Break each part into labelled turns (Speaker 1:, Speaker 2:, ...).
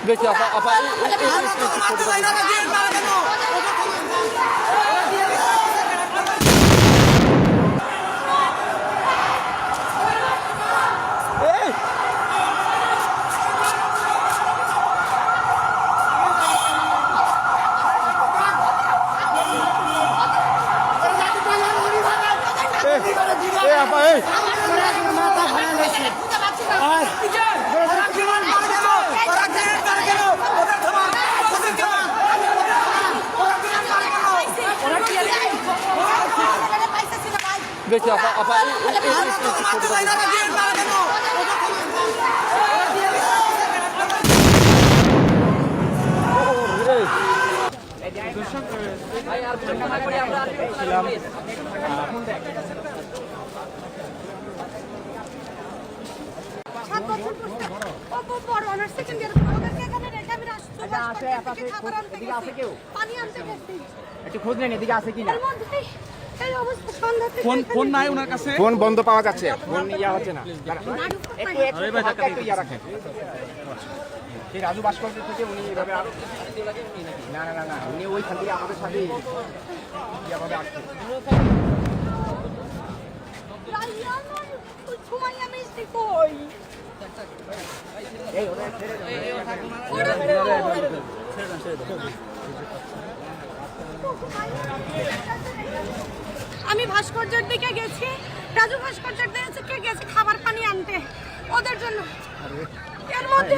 Speaker 1: দেখি আপা আপা দেখি আপা আপা
Speaker 2: একটু খোঁজ নেন এদিকে আছে কিনা।
Speaker 3: ফোন নাই ওনার কাছে,
Speaker 2: ফোন বন্ধ পাওয়া যাচ্ছে, ফোন ইয়া হচ্ছে না। একটু ইয়া রাখেন। এই রাজু ভাস্কর্য থেকে উনি এভাবে না না না না উনি ওইখান থেকে আমাদের সাথে ইয়াভাবে আসছেন।
Speaker 4: আমি ভাস্কর্যের দিকে গেছি, রাজু ভাস্কর্যের দিকে গেছি খাবার পানি আনতে ওদের জন্য। এর মধ্যে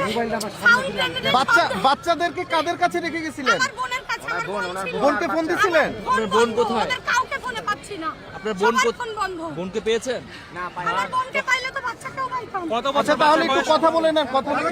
Speaker 3: বাচ্চাদেরকে কাদের কাছে রেখে গেছিলেন?
Speaker 4: আমার বোনের কাছে। আমার বোন ছিল।
Speaker 3: বোনকে ফোন দিছিলেন?
Speaker 1: আপনার বোন কোথায়?
Speaker 4: ওদের কাউকে ফোনে পাচ্ছি না।
Speaker 1: আপনার বোন
Speaker 4: ফোন বন্ধ।
Speaker 1: বোনকে পেয়েছেন?
Speaker 2: না পাই
Speaker 4: আমার বোনকে পাইলে তো বাচ্চাকেও পাইতাম।
Speaker 3: কত বছর? তাহলে একটু কথা বলে না, কথা বলে